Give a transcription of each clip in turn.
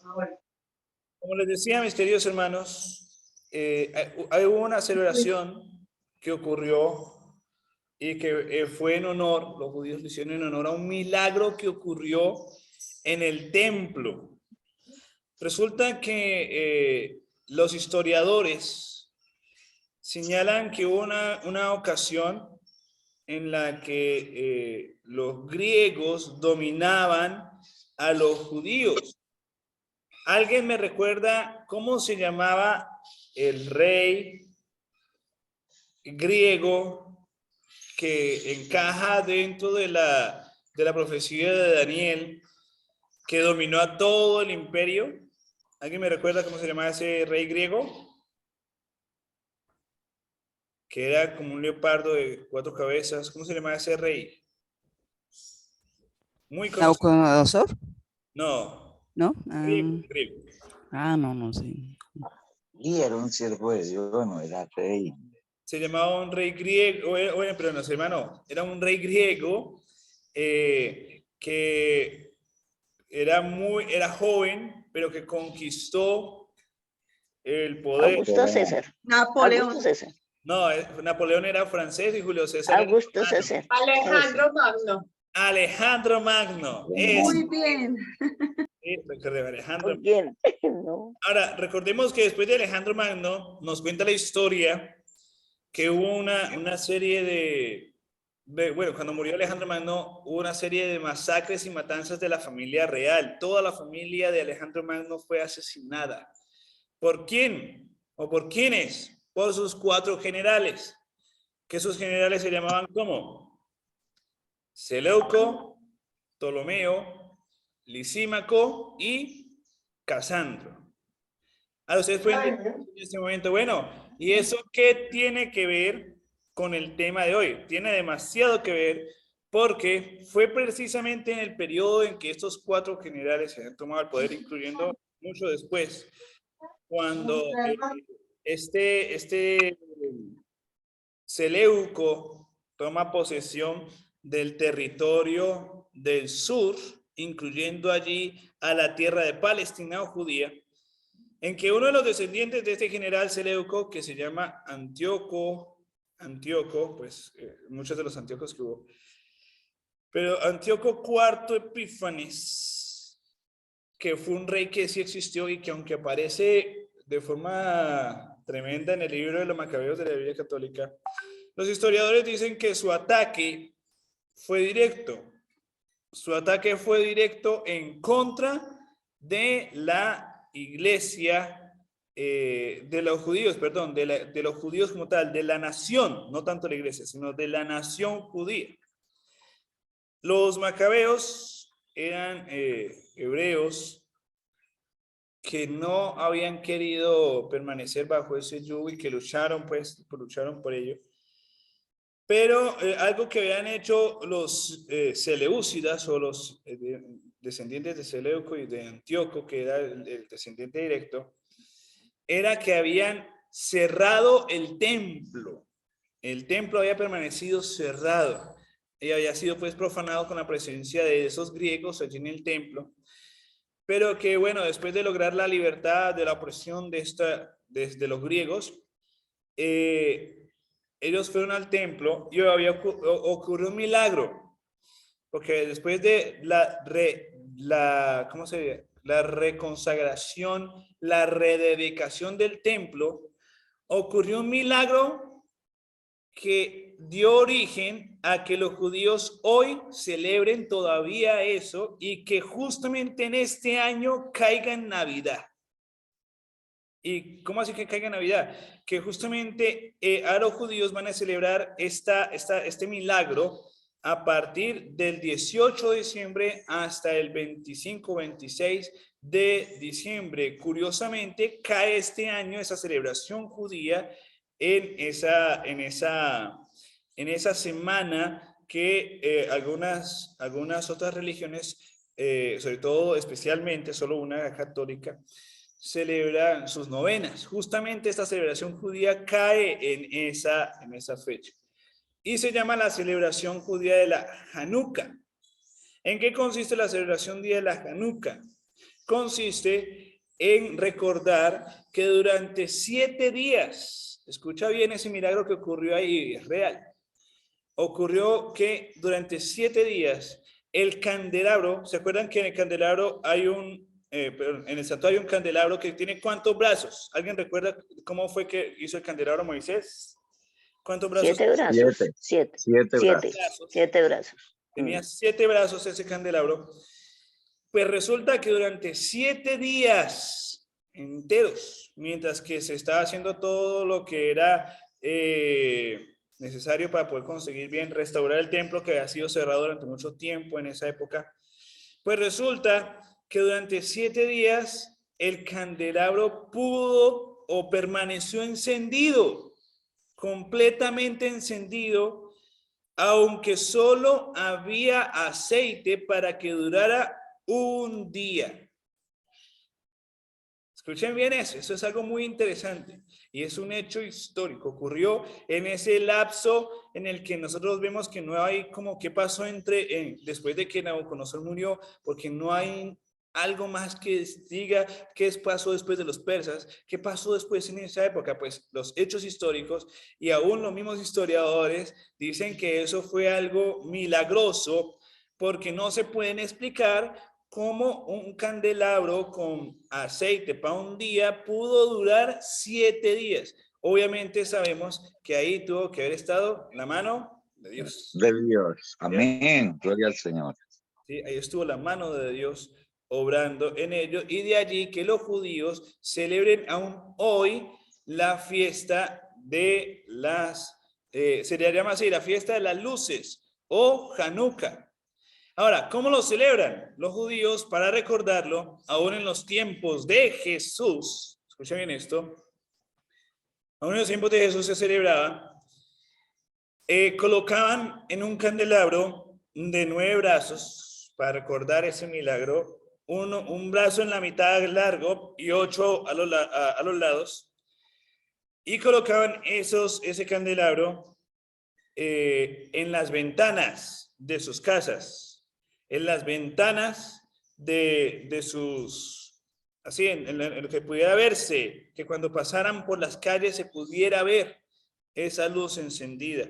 Como les decía, mis queridos hermanos, hubo una celebración que ocurrió y que fue en honor, los judíos lo hicieron en honor a un milagro que ocurrió en el templo. Resulta que los historiadores señalan que hubo una ocasión en la que los griegos dominaban a los judíos. ¿Alguien me recuerda cómo se llamaba el rey griego que encaja dentro de la profecía de Daniel, que dominó a todo el imperio? ¿Alguien me recuerda cómo se llamaba ese rey griego? Que era como un leopardo de 4 cabezas. ¿Cómo se llamaba ese rey? Muy conocido. ¿Nabucodonosor? No. ¿No? Griego. No, no sé. Y era un siervo de Dios, no era rey. Se llamaba un rey griego, pero no, hermano, era un rey griego que era joven, pero que conquistó el poder. Augusto César. Napoleón. Augusto César. No, Napoleón era francés y Julio César Augusto César. Alejandro Magno. Alejandro Magno. Muy bien. Sí, Alejandro. Muy bien. No. Ahora, recordemos que después de Alejandro Magno, nos cuenta la historia que hubo una serie bueno, cuando murió Alejandro Magno, hubo una serie de masacres y matanzas de la familia real. Toda la familia de Alejandro Magno fue asesinada. ¿Por quién? ¿O por quiénes? Por sus 4 generales. Que sus generales se llamaban ¿cómo? Seleuco, Ptolomeo, Lisímaco y Casandro. Ahora ustedes pueden decir en este momento, bueno, ¿y eso qué tiene que ver con el tema de hoy? Tiene demasiado que ver porque fue precisamente en el periodo en que estos 4 generales se han tomado el poder, incluyendo mucho después, cuando este Seleuco toma posesión del territorio del sur, incluyendo allí a la tierra de Palestina o Judía, en que uno de los descendientes de este general Seleuco, que se llama Antíoco, pues muchos de los Antíocos que hubo, pero Antíoco IV Epífanes, que fue un rey que sí existió y que aunque aparece de forma tremenda en el libro de los Macabeos de la Biblia Católica, los historiadores dicen que su ataque fue directo. Su ataque fue directo en contra de la iglesia, de los judíos, perdón, de los judíos como tal, de la nación, no tanto la iglesia, sino de la nación judía. Los macabeos eran hebreos que no habían querido permanecer bajo ese yugo y que lucharon por ello. Pero algo que habían hecho los seleucidas o los descendientes de Seleuco y de Antíoco, que era el descendiente directo, era que habían cerrado el templo. El templo había permanecido cerrado y había sido pues profanado con la presencia de esos griegos allí en el templo. Pero que bueno, después de lograr la libertad de la opresión de los griegos, ellos fueron al templo y ocurrió un milagro, porque después de la reconsagración, la rededicación del templo, ocurrió un milagro que dio origen a que los judíos hoy celebren todavía eso y que justamente en este año caiga en Navidad. ¿Y cómo así que caiga en Navidad? Que justamente a los judíos van a celebrar este milagro a partir del 18 de diciembre hasta el 25-26 de diciembre. Curiosamente, cae este año esa celebración judía en esa semana que algunas otras religiones, sobre todo especialmente, solo una católica, celebran sus novenas. Justamente esta celebración judía cae en esa fecha y se llama la celebración judía de la Hanukkah. ¿En qué consiste la celebración día de la Hanukkah? consiste en recordar que durante 7 días, escucha bien ese milagro que ocurrió ahí, es real. Ocurrió que durante 7 días el candelabro, ¿se acuerdan que en el candelabro hay en el santuario hay un candelabro que tiene cuántos brazos? ¿Alguien recuerda cómo fue que hizo el candelabro Moisés? ¿Cuántos brazos? 7 brazos. 7. 7 7. brazos. 7 brazos. Tenía 7 brazos ese candelabro. Pues resulta que durante 7 días enteros, mientras que se estaba haciendo todo lo que era necesario para poder conseguir bien restaurar el templo que había sido cerrado durante mucho tiempo en esa época, pues resulta que durante 7 días el candelabro pudo o permaneció encendido, completamente encendido, aunque solo había aceite para que durara un día. Escuchen bien eso es algo muy interesante y es un hecho histórico. Ocurrió en ese lapso en el que nosotros vemos que no hay como qué pasó después de que Nabucodonosor murió, porque no hay algo más que diga qué pasó después de los persas, qué pasó después en esa época. Pues los hechos históricos y aún los mismos historiadores dicen que eso fue algo milagroso, porque no se pueden explicar cómo un candelabro con aceite para un día pudo durar 7 días. Obviamente sabemos que ahí tuvo que haber estado la mano de Dios. De Dios. Amén. Gloria al Señor. ¿Sí? Ahí estuvo la mano de Dios obrando en ello, y de allí que los judíos celebren aún hoy la fiesta de se le llama así, la fiesta de las luces o Hanukkah. Ahora, ¿cómo lo celebran los judíos para recordarlo? Aún en los tiempos de Jesús, escuchen bien esto, aún en los tiempos de Jesús se celebraba, colocaban en un candelabro de 9 brazos, para recordar ese milagro, un brazo en la mitad largo y 8 a los lados, y colocaban ese candelabro en las ventanas de sus casas, en las ventanas de sus, así, en lo que pudiera verse, que cuando pasaran por las calles se pudiera ver esa luz encendida,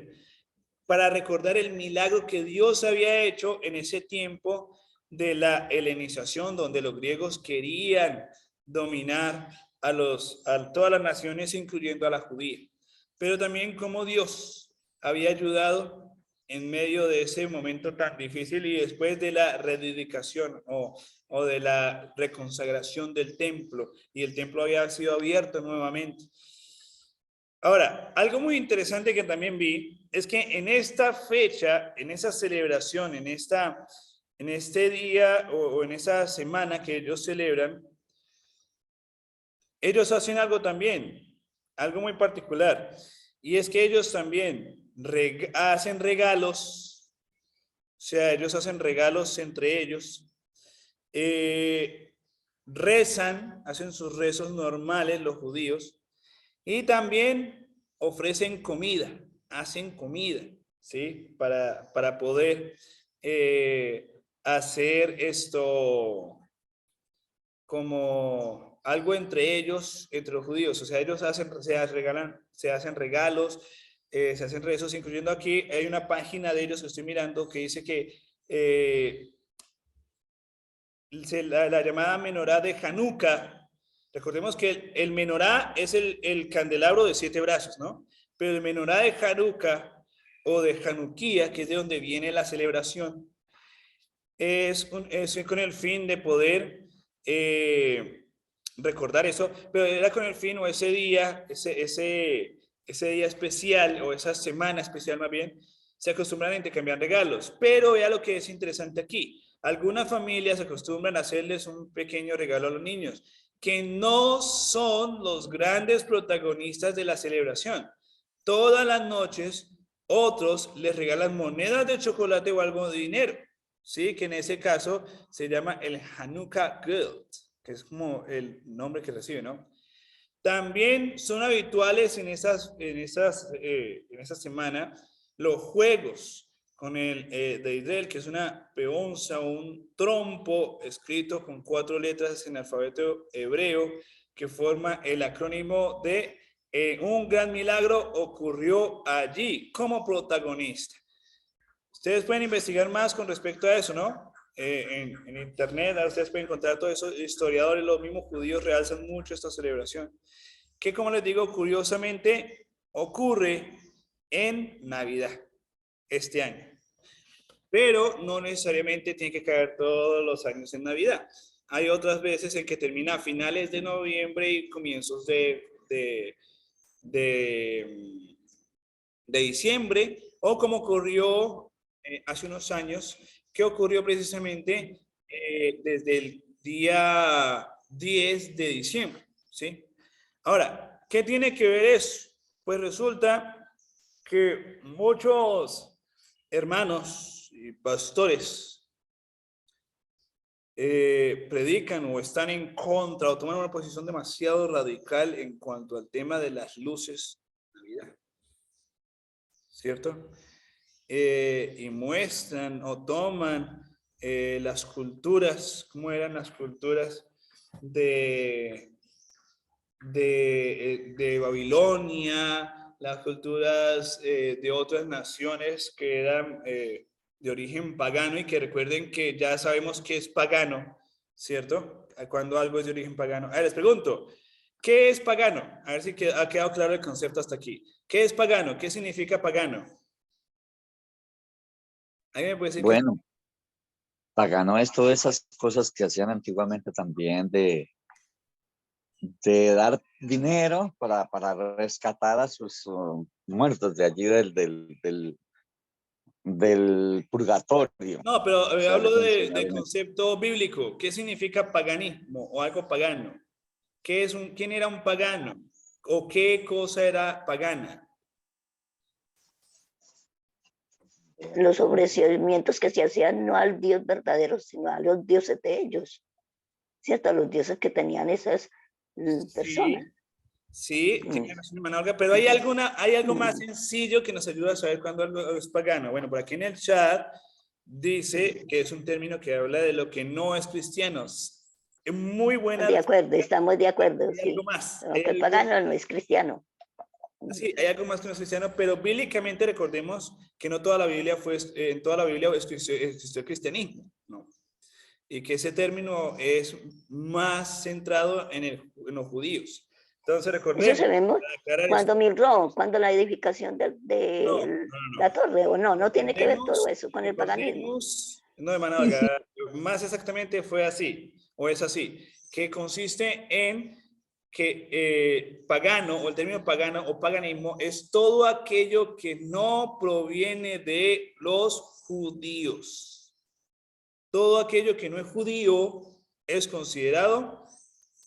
para recordar el milagro que Dios había hecho en ese tiempo de la helenización, donde los griegos querían dominar a todas las naciones, incluyendo a la judía, pero también cómo Dios había ayudado en medio de ese momento tan difícil y después de la rededicación o de la reconsagración del templo, y el templo había sido abierto nuevamente. Ahora, algo muy interesante que también vi es que en esta fecha, en esa celebración, en este día o en esa semana que ellos celebran, ellos hacen algo también, algo muy particular, y es que ellos también hacen regalos, o sea, ellos hacen regalos entre ellos, rezan, hacen sus rezos normales los judíos, y también ofrecen comida, hacen comida, ¿sí? Para poder hacer esto como algo entre ellos, entre los judíos. O sea, ellos se hacen regalos, se hacen rezos, incluyendo aquí, hay una página de ellos que estoy mirando que dice que la llamada menorá de Hanukkah. Recordemos que el menorá es el candelabro de 7 brazos, ¿no? Pero el menorá de Hanukkah o de Hanukkía, que es de donde viene la celebración, es con el fin de poder recordar eso, pero era con el fin o ese día, ese día especial o esa semana especial más bien, se acostumbran a intercambiar regalos. Pero vea lo que es interesante aquí. Algunas familias acostumbran a hacerles un pequeño regalo a los niños, que no son los grandes protagonistas de la celebración. Todas las noches, otros les regalan monedas de chocolate o algo de dinero, ¿sí? Que en ese caso se llama el Hanukkah Geld, que es como el nombre que recibe, ¿no? También son habituales en esa semana los juegos con el de Israel, que es una peonza, un trompo escrito con 4 letras en alfabeto hebreo, que forma el acrónimo de un gran milagro ocurrió allí como protagonista. Ustedes pueden investigar más con respecto a eso, ¿no? En internet, ustedes pueden encontrar todos esos historiadores, los mismos judíos realzan mucho esta celebración, que como les digo, curiosamente ocurre en Navidad este año, pero no necesariamente tiene que caer todos los años en Navidad. Hay otras veces en que termina a finales de noviembre y comienzos de diciembre, o como ocurrió hace unos años, que ocurrió precisamente desde el día 10 de diciembre, ¿sí? Ahora, ¿qué tiene que ver eso? Pues resulta que muchos hermanos y pastores predican o están en contra o toman una posición demasiado radical en cuanto al tema de las luces de Navidad, ¿cierto? Y muestran o toman las culturas, ¿cómo eran las culturas de Babilonia, las culturas de otras naciones que eran de origen pagano, y que recuerden que ya sabemos que es pagano, ¿cierto? Cuando algo es de origen pagano. A ver, les pregunto, ¿qué es pagano? A ver si ha quedado claro el concepto hasta aquí. ¿Qué es pagano? ¿Qué significa pagano? ¿Alguien me puede decir Bueno, pagano es todas esas cosas que hacían antiguamente también de dar dinero para rescatar a sus muertos de allí del purgatorio. No, pero O sea, hablo les enseñaban del concepto bíblico. ¿Qué significa paganismo o algo pagano? ¿Quién era un pagano? ¿O qué cosa era pagana? Los ofrecimientos que se hacían no al Dios verdadero, sino a los dioses de ellos, ¿cierto? A los dioses que tenían esas personas. Sí, tiene razón, hermana Olga, pero hay algo más sencillo que nos ayuda a saber cuándo algo es pagano. Bueno, por aquí en el chat dice que es un término que habla de lo que no es cristiano. Es muy buena. De acuerdo, estamos de acuerdo, hay sí. algo más. Aunque pagano no es cristiano. Sí, hay algo más que no es cristiano, pero bíblicamente recordemos que no toda la Biblia en toda la Biblia existió el cristianismo, ¿no? Y que ese término es más centrado en los judíos. Entonces recordemos. Eso sabemos cuando Milrón, cuando la edificación de la torre, o no tiene que ver todo eso con el paganismo. No, hermana, Sí. más exactamente fue así, o es así, que consiste en que pagano, o el término pagano o paganismo, es todo aquello que no proviene de los judíos. Todo aquello que no es judío es considerado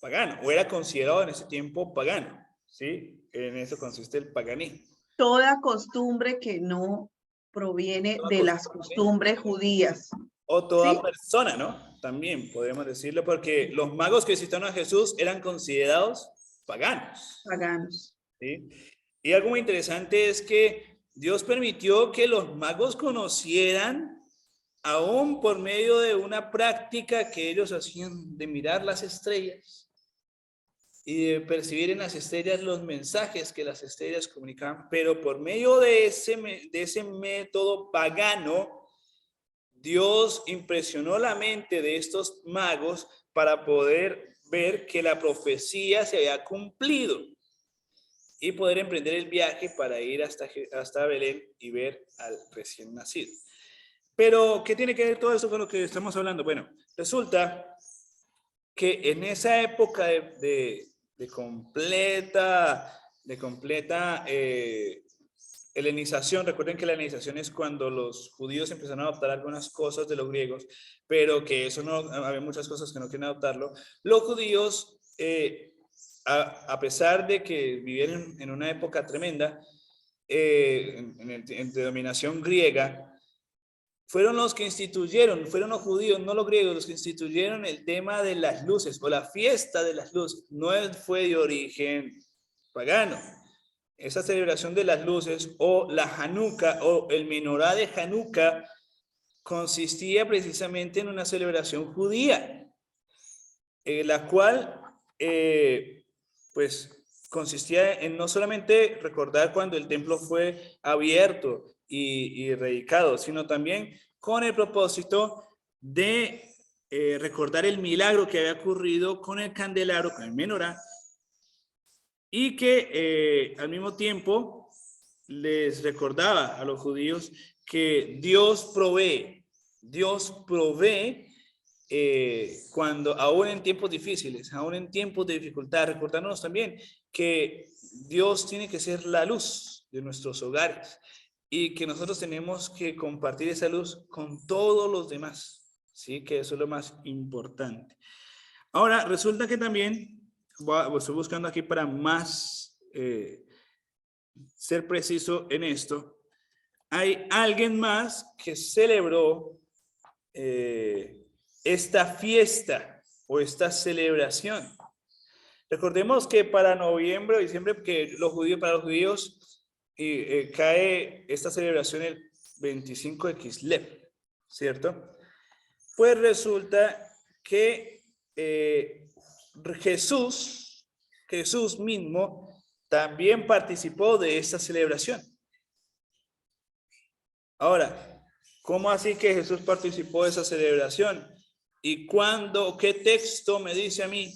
pagano, o era considerado en ese tiempo pagano, ¿sí? En eso consiste el paganismo. Toda costumbre que no proviene de las costumbres judías. O toda ¿Sí? persona, ¿no? También podemos decirlo, porque los magos que visitaron a Jesús eran considerados paganos. Paganos. ¿Sí? Y algo muy interesante es que Dios permitió que los magos conocieran, aún por medio de una práctica que ellos hacían de mirar las estrellas y de percibir en las estrellas los mensajes que las estrellas comunicaban, pero por medio de ese método pagano, Dios impresionó la mente de estos magos para poder ver que la profecía se había cumplido y poder emprender el viaje para ir hasta Belén y ver al recién nacido. Pero, ¿qué tiene que ver todo esto con lo que estamos hablando? Bueno, resulta que en esa época de completa helenización, recuerden que la helenización es cuando los judíos empezaron a adoptar algunas cosas de los griegos, pero que eso no, había muchas cosas que no quieren adoptarlo. Los judíos, a pesar de que vivían en una época tremenda, de dominación griega, fueron los que instituyeron, fueron los judíos, no los griegos, los que instituyeron el tema de las luces o la fiesta de las luces. No fue de origen pagano. esa celebración de las luces o la Hanukkah o el menorá de Hanukkah consistía precisamente en una celebración judía, la cual pues consistía en no solamente recordar cuando el templo fue abierto y redicado, sino también con el propósito de recordar el milagro que había ocurrido con el candelabro, con el menorá, y que al mismo tiempo les recordaba a los judíos que Dios provee cuando aún en tiempos difíciles, aún en tiempos de dificultad, recordándonos también que Dios tiene que ser la luz de nuestros hogares y que nosotros tenemos que compartir esa luz con todos los demás, ¿sí? Que eso es lo más importante. Ahora, resulta que también, estoy buscando aquí para más ser preciso en esto, hay alguien más que celebró esta fiesta o esta celebración. Recordemos que para noviembre o diciembre, que para los judíos cae esta celebración el 25 de Kislev, ¿cierto? Pues resulta que Jesús mismo también participó de esta celebración. Ahora, ¿cómo así que Jesús participó de esa celebración? ¿Y cuándo, qué texto me dice a mí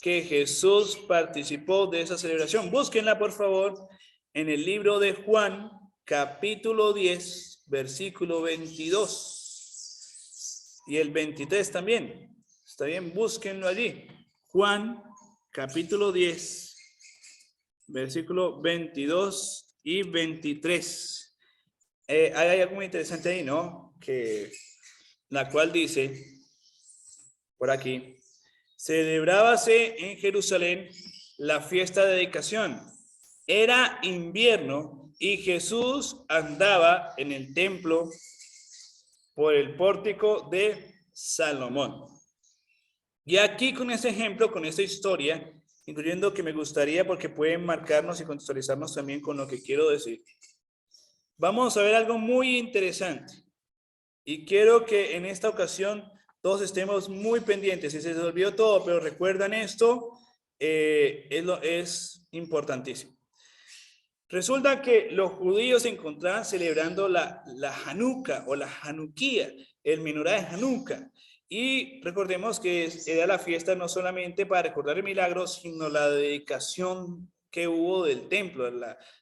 que Jesús participó de esa celebración? Búsquenla, por favor, en el libro de Juan, capítulo 10, versículo 22. Y el 23 también. Está bien, búsquenlo allí. Juan, capítulo 10, versículo 22 y 23. Hay algo muy interesante ahí, ¿no? La cual dice, por aquí, celebrábase en Jerusalén la fiesta de dedicación. Era invierno y Jesús andaba en el templo por el pórtico de Salomón. Y aquí con este ejemplo, con esta historia, incluyendo que me gustaría porque pueden marcarnos y contextualizarnos también con lo que quiero decir. Vamos a ver algo muy interesante y quiero que en esta ocasión todos estemos muy pendientes. Si se les olvidó todo, pero recuerdan esto, es importantísimo. Resulta que los judíos se encontraban celebrando la Hanukkah o la Hanukkía, el menorá de Hanukkah. Y recordemos que era la fiesta no solamente para recordar el milagro, sino la dedicación que hubo del templo,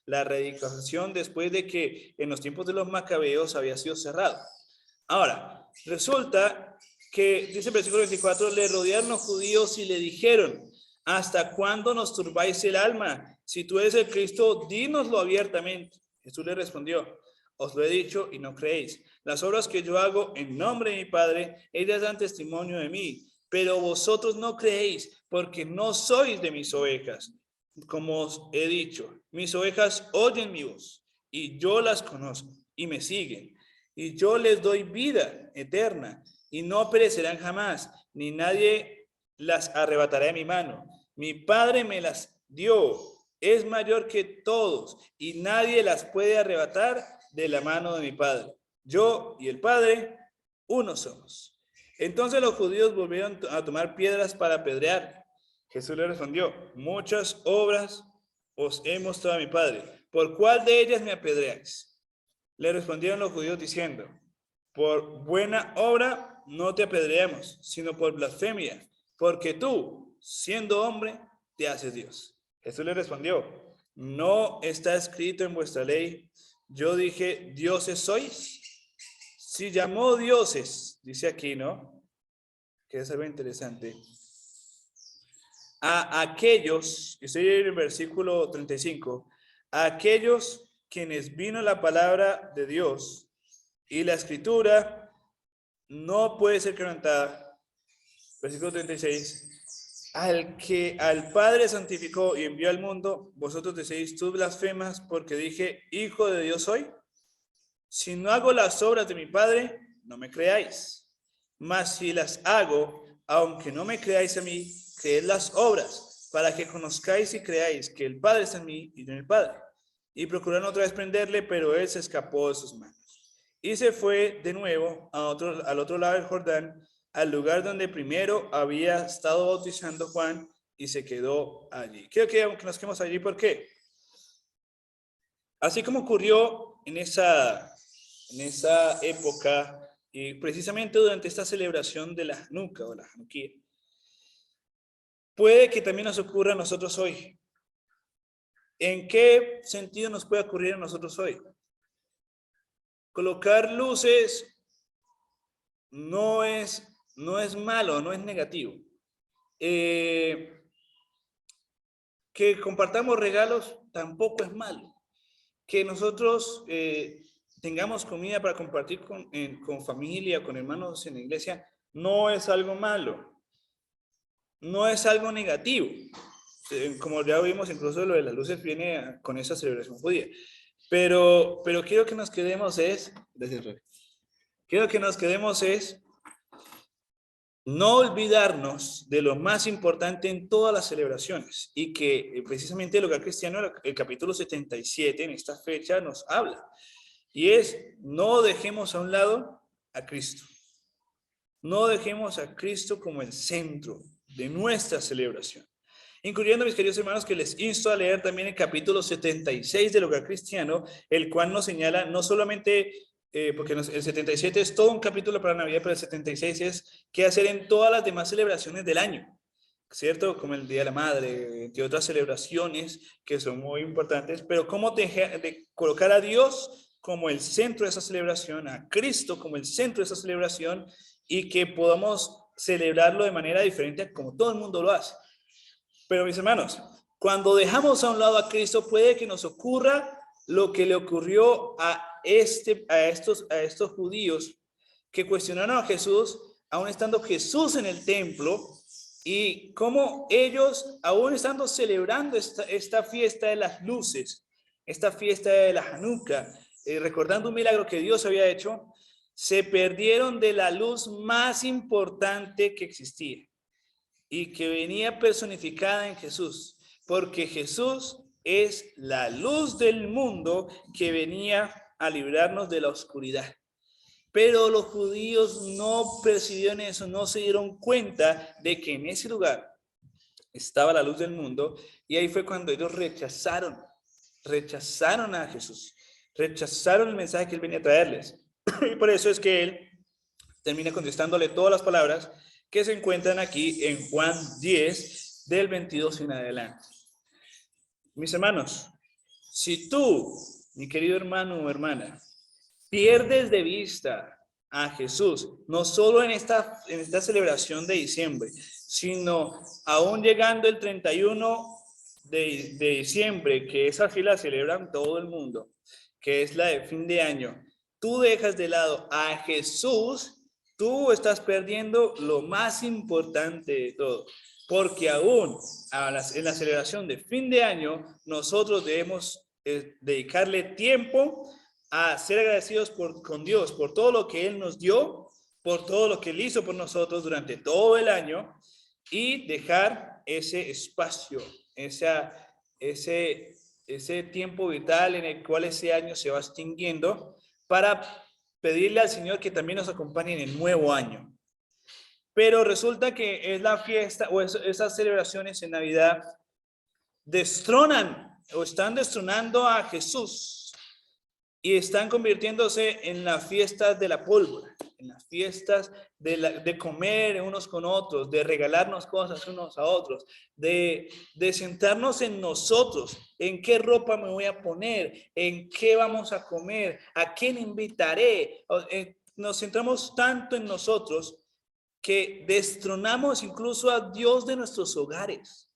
la reedificación después de que en los tiempos de los macabeos había sido cerrado. Ahora, resulta que, dice el versículo 24, le rodearon los judíos y le dijeron, ¿hasta cuándo nos turbáis el alma? Si tú eres el Cristo, dínoslo abiertamente. Jesús le respondió, os lo he dicho y no creéis. Las obras que yo hago en nombre de mi Padre, ellas dan testimonio de mí, pero vosotros no creéis porque no sois de mis ovejas. Como os he dicho, mis ovejas oyen mi voz y yo las conozco y me siguen y yo les doy vida eterna y no perecerán jamás, ni nadie las arrebatará de mi mano. Mi Padre me las dio, es mayor que todos y nadie las puede arrebatar de la mano de mi Padre. Yo y el Padre, uno somos. Entonces los judíos volvieron a tomar piedras para apedrear. Jesús le respondió, muchas obras os he mostrado a mi Padre. ¿Por cuál de ellas me apedreáis? Le respondieron los judíos diciendo, por buena obra no te apedreamos, sino por blasfemia, porque tú, siendo hombre, te haces Dios. Jesús le respondió, no está escrito en vuestra ley, yo dije, dioses sois. Si llamó dioses, dice aquí, ¿no? Que es algo interesante. A aquellos, estoy en el versículo 35, a aquellos quienes vino la palabra de Dios y la escritura no puede ser quebrantada. Versículo 36, al que al Padre santificó y envió al mundo, vosotros decís, tú blasfemas porque dije, hijo de Dios soy. Si no hago las obras de mi Padre, no me creáis. Mas si las hago, aunque no me creáis a mí, creed las obras, para que conozcáis y creáis que el Padre está en mí y yo en el Padre. Y procuraron otra vez prenderle, pero él se escapó de sus manos. Y se fue de nuevo al otro lado del Jordán, al lugar donde primero había estado bautizando Juan, y se quedó allí. Quiero que nos quedemos allí, ¿por qué? Así como ocurrió en esa época, y precisamente durante esta celebración de la Hanukkah o la Hanukkah, puede que también nos ocurra a nosotros hoy. ¿En qué sentido nos puede ocurrir a nosotros hoy? Colocar luces no es malo, no es negativo. Que compartamos regalos tampoco es malo. Que nosotros tengamos comida para compartir con familia, con hermanos en la iglesia, no es algo malo. No es algo negativo. Como ya vimos, incluso lo de las luces viene con esa celebración judía. Pero quiero que nos quedemos no olvidarnos de lo más importante en todas las celebraciones, y que precisamente el Hogar Cristiano, el capítulo 77, en esta fecha nos habla, y es: no dejemos a un lado a Cristo. No dejemos a Cristo como el centro de nuestra celebración. Incluyendo, mis queridos hermanos, que les insto a leer también el capítulo 76 del Hogar Cristiano, el cual nos señala no solamente, porque el 77 es todo un capítulo para Navidad, pero el 76 es qué hacer en todas las demás celebraciones del año, ¿cierto? Como el Día de la Madre, entre otras celebraciones que son muy importantes, pero cómo de colocar a Dios como el centro de esa celebración, a Cristo como el centro de esa celebración, y que podamos celebrarlo de manera diferente a como todo el mundo lo hace. Pero, mis hermanos, cuando dejamos a un lado a Cristo, puede que nos ocurra lo que le ocurrió a estos judíos que cuestionaron a Jesús, aún estando Jesús en el templo, y cómo ellos, aún estando celebrando esta fiesta de las luces, esta fiesta de la Hanukkah, recordando un milagro que Dios había hecho, se perdieron de la luz más importante que existía y que venía personificada en Jesús, porque Jesús es la luz del mundo que venía a librarnos de la oscuridad. Pero los judíos no percibieron eso, no se dieron cuenta de que en ese lugar estaba la luz del mundo, y ahí fue cuando ellos rechazaron a Jesús, rechazaron el mensaje que él venía a traerles. Y por eso es que él termina contestándole todas las palabras que se encuentran aquí en Juan 10, del 22 en adelante. Mis hermanos, si tú, mi querido hermano o hermana, pierdes de vista a Jesús, no solo en esta celebración de diciembre, sino aún llegando el 31 de diciembre, que esa sí la celebran todo el mundo, que es la de fin de año, tú dejas de lado a Jesús, tú estás perdiendo lo más importante de todo, porque aún en la celebración de fin de año, nosotros debemos dedicarle tiempo a ser agradecidos con Dios por todo lo que Él nos dio, por todo lo que Él hizo por nosotros durante todo el año, y dejar ese espacio, ese tiempo vital en el cual ese año se va extinguiendo, para pedirle al Señor que también nos acompañe en el nuevo año. Pero resulta que es la fiesta o esas celebraciones en Navidad destronan o están destronando a Jesús y están convirtiéndose en las fiestas de la pólvora, en las fiestas de comer unos con otros, de regalarnos cosas unos a otros, de centrarnos en nosotros, en qué ropa me voy a poner, en qué vamos a comer, a quién invitaré. Nos centramos tanto en nosotros que destronamos incluso a Dios de nuestros hogares.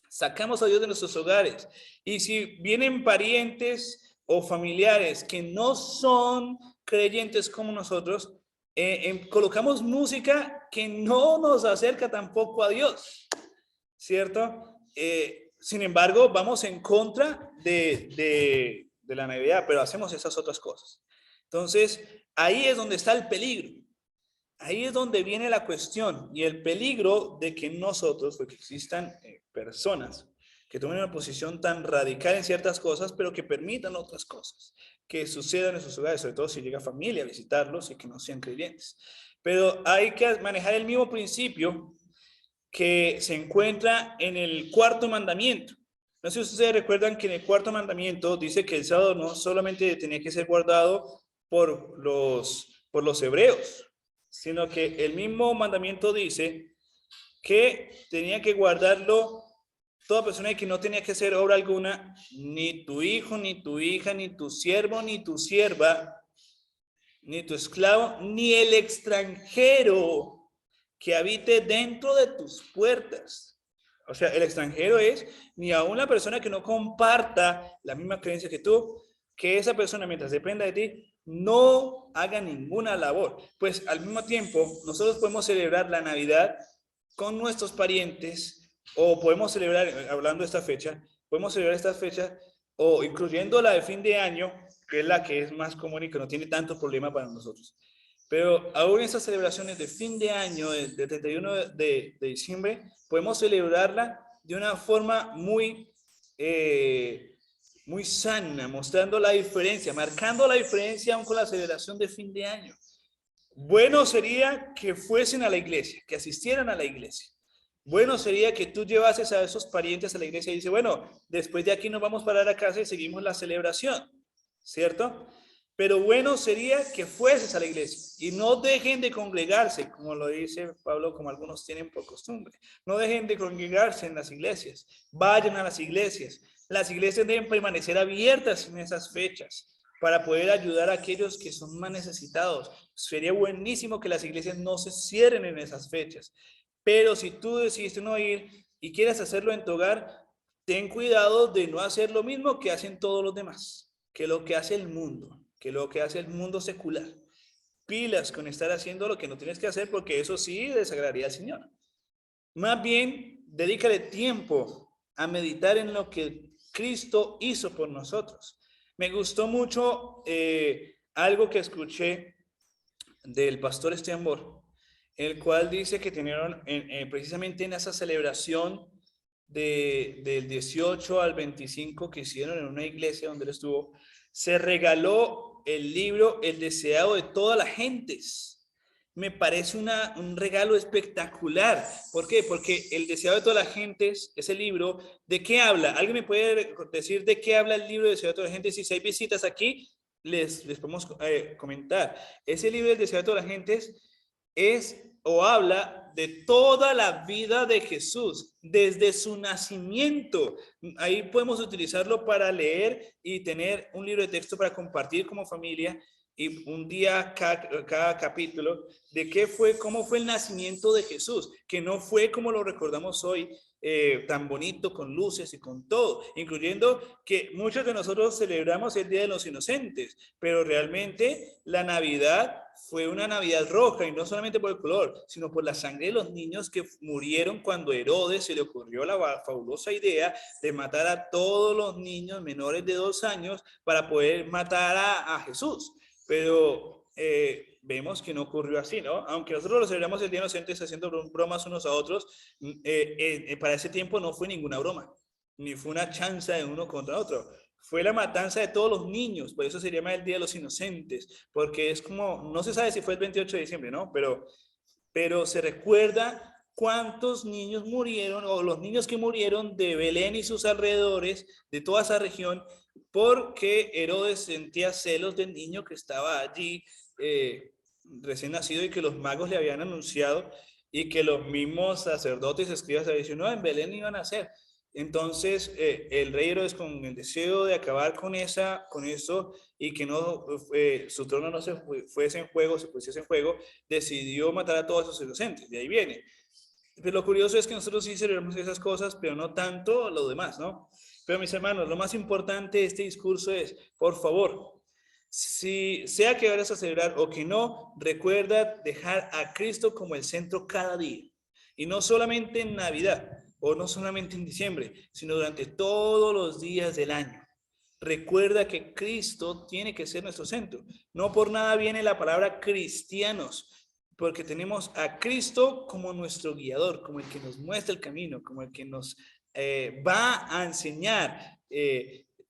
Sacamos a Dios de nuestros hogares. Y si vienen parientes o familiares que no son creyentes como nosotros, colocamos música que no nos acerca tampoco a Dios, ¿cierto? Sin embargo, vamos en contra de la Navidad, pero hacemos esas otras cosas. Entonces, ahí es donde está el peligro. Ahí es donde viene la cuestión y el peligro de que nosotros, porque existan personas que tomen una posición tan radical en ciertas cosas, pero que permitan otras cosas que sucedan en sus hogares, sobre todo si llega familia a visitarlos y que no sean creyentes. Pero hay que manejar el mismo principio que se encuentra en el cuarto mandamiento. No sé si ustedes recuerdan que en el cuarto mandamiento dice que el sábado no solamente tenía que ser guardado por los hebreos, sino que el mismo mandamiento dice que tenía que guardarlo toda persona que no tenía que hacer obra alguna, ni tu hijo, ni tu hija, ni tu siervo, ni tu sierva, ni tu esclavo, ni el extranjero que habite dentro de tus puertas. O sea, el extranjero es ni aún la persona que no comparta la misma creencia que tú, que esa persona, mientras dependa de ti, no haga ninguna labor. Pues al mismo tiempo, nosotros podemos celebrar la Navidad con nuestros parientes, o podemos celebrar, hablando de esta fecha, podemos celebrar esta fecha, o incluyendo la de fin de año, que es la que es más común y que no tiene tanto problema para nosotros. Pero aún esas celebraciones de fin de año, de 31 de diciembre, podemos celebrarla de una forma muy sana, mostrando la diferencia, marcando la diferencia aún con la celebración de fin de año. Bueno sería que fuesen a la iglesia, que asistieran a la iglesia. Bueno sería que tú llevases a esos parientes a la iglesia y dices, bueno, después de aquí nos vamos para la casa y seguimos la celebración, ¿cierto? Pero bueno sería que fueses a la iglesia y no dejen de congregarse, como lo dice Pablo, como algunos tienen por costumbre. No dejen de congregarse en las iglesias, vayan a las iglesias. Las iglesias deben permanecer abiertas en esas fechas para poder ayudar a aquellos que son más necesitados. Sería buenísimo que las iglesias no se cierren en esas fechas. Pero si tú decidiste no ir y quieres hacerlo en tu hogar, ten cuidado de no hacer lo mismo que hacen todos los demás, que lo que hace el mundo, que lo que hace el mundo secular. Pilas con estar haciendo lo que no tienes que hacer, porque eso sí desagradaría al Señor. Más bien, dedícale tiempo a meditar en lo que Cristo hizo por nosotros. Me gustó mucho algo que escuché del pastor Esteban Bor, el cual dice que tenieron precisamente en esa celebración del 18 al 25 que hicieron en una iglesia donde él estuvo, se regaló el libro El deseado de todas las gentes. Me parece un regalo espectacular. ¿Por qué? Porque El deseado de todas las gentes, ese libro, ¿de qué habla? ¿Alguien me puede decir de qué habla el libro El deseado de todas las gentes? Si hay visitas aquí, les podemos comentar. Ese libro El deseado de todas las gentes es o habla de toda la vida de Jesús, desde su nacimiento. Ahí podemos utilizarlo para leer y tener un libro de texto para compartir como familia, y un día cada capítulo de cómo fue el nacimiento de Jesús, que no fue como lo recordamos hoy, tan bonito, con luces y con todo, incluyendo que muchos de nosotros celebramos el Día de los Inocentes, pero realmente la Navidad fue una Navidad roja, y no solamente por el color, sino por la sangre de los niños que murieron cuando Herodes se le ocurrió la fabulosa idea de matar a todos los niños menores de 2 años para poder matar a Jesús. Pero vemos que no ocurrió así, ¿no? Aunque nosotros lo celebramos el Día de los Inocentes haciendo bromas unos a otros, para ese tiempo no fue ninguna broma, ni fue una chanza de uno contra otro. Fue la matanza de todos los niños, por eso se llama el Día de los Inocentes, porque es como, no se sabe si fue el 28 de diciembre, ¿no? Pero se recuerda cuántos niños murieron, o los niños que murieron de Belén y sus alrededores, de toda esa región, porque Herodes sentía celos del niño que estaba allí recién nacido, y que los magos le habían anunciado, y que los mismos sacerdotes, escribas, habían dicho, no, en Belén iban a nacer. Entonces el rey Herodes, con el deseo de acabar con eso, y que no su trono no se fuese en juego, se pusiese en juego, decidió matar a todos esos inocentes. De ahí viene. Pero lo curioso es que nosotros sí celebramos esas cosas, pero no tanto lo demás, ¿no? Pero mis hermanos, lo más importante de este discurso es, por favor, si sea que vayas a celebrar o que no, recuerda dejar a Cristo como el centro cada día. Y no solamente en Navidad, o no solamente en diciembre, sino durante todos los días del año. Recuerda que Cristo tiene que ser nuestro centro. No por nada viene la palabra cristianos. porque tenemos a Cristo como nuestro guiador, como el que nos muestra el camino, como el que nos va a enseñar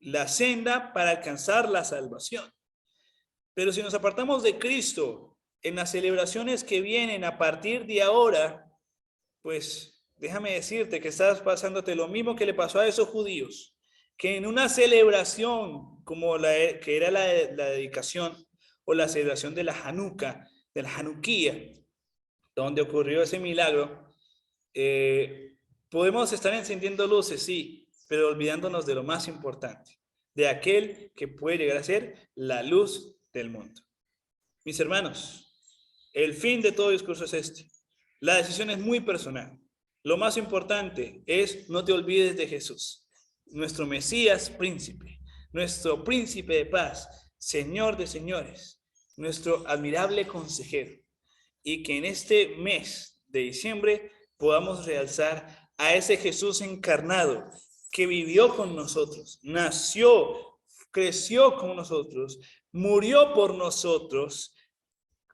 la senda para alcanzar la salvación. Pero si nos apartamos de Cristo en las celebraciones que vienen a partir de ahora, pues déjame decirte que estás pasándote lo mismo que le pasó a esos judíos, que en una celebración como que era la dedicación o la celebración de la Hanukkah, de la Hanukkía, donde ocurrió ese milagro, podemos estar encendiendo luces, sí, pero olvidándonos de lo más importante, de aquel que puede llegar a ser la luz del mundo. Mis hermanos, el fin de todo discurso es este. La decisión es muy personal. Lo más importante es no te olvides de Jesús, nuestro Mesías príncipe, nuestro príncipe de paz, Señor de señores, nuestro admirable consejero. Y que en este mes de diciembre podamos realzar a ese Jesús encarnado que vivió con nosotros, nació, creció con nosotros, murió por nosotros,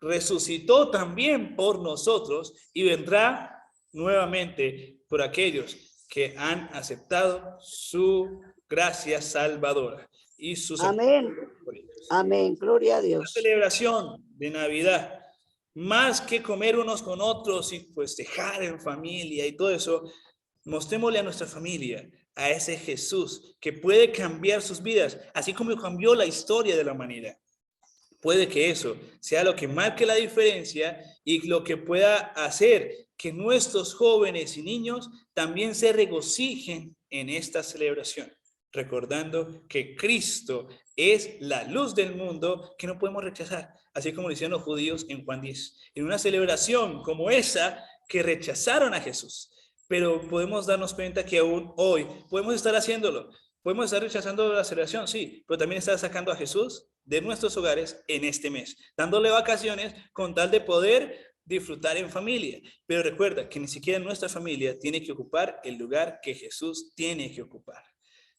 resucitó también por nosotros y vendrá nuevamente por aquellos que han aceptado su gracia salvadora y su Amén. Amén. Gloria a la Dios. celebración de Navidad, más que comer unos con otros y festejar en familia y todo eso, mostrémosle a nuestra familia a ese Jesús que puede cambiar sus vidas, así como cambió la historia de la humanidad. Puede que eso sea lo que marque la diferencia y lo que pueda hacer que nuestros jóvenes y niños también se regocijen en esta celebración, recordando que Cristo es la luz del mundo que no podemos rechazar, así como lo hicieron los judíos en Juan 10. En una celebración como esa que rechazaron a Jesús, pero podemos darnos cuenta que aún hoy podemos estar haciéndolo. Podemos estar rechazando la celebración, sí, pero también estar sacando a Jesús de nuestros hogares en este mes, dándole vacaciones con tal de poder disfrutar en familia. Pero recuerda que ni siquiera nuestra familia tiene que ocupar el lugar que Jesús tiene que ocupar.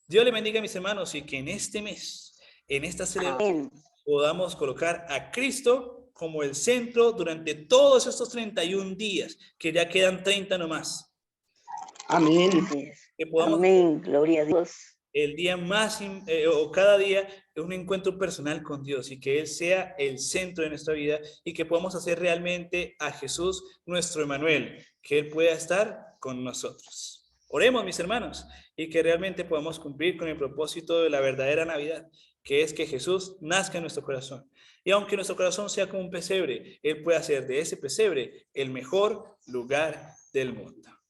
Dios le bendiga a mis hermanos y que en este mes, en esta celebración, podamos colocar a Cristo como el centro durante todos estos 31 días, que ya quedan 30 nomás. Amén. Que podamos Amén, gloria a Dios. el día más, o cada día, es un encuentro personal con Dios y que Él sea el centro de nuestra vida y que podamos hacer realmente a Jesús nuestro Emmanuel, que Él pueda estar con nosotros. Oremos, mis hermanos, y que realmente podamos cumplir con el propósito de la verdadera Navidad, que es que Jesús nazca en nuestro corazón. Y aunque nuestro corazón sea como un pesebre, Él puede hacer de ese pesebre el mejor lugar del mundo.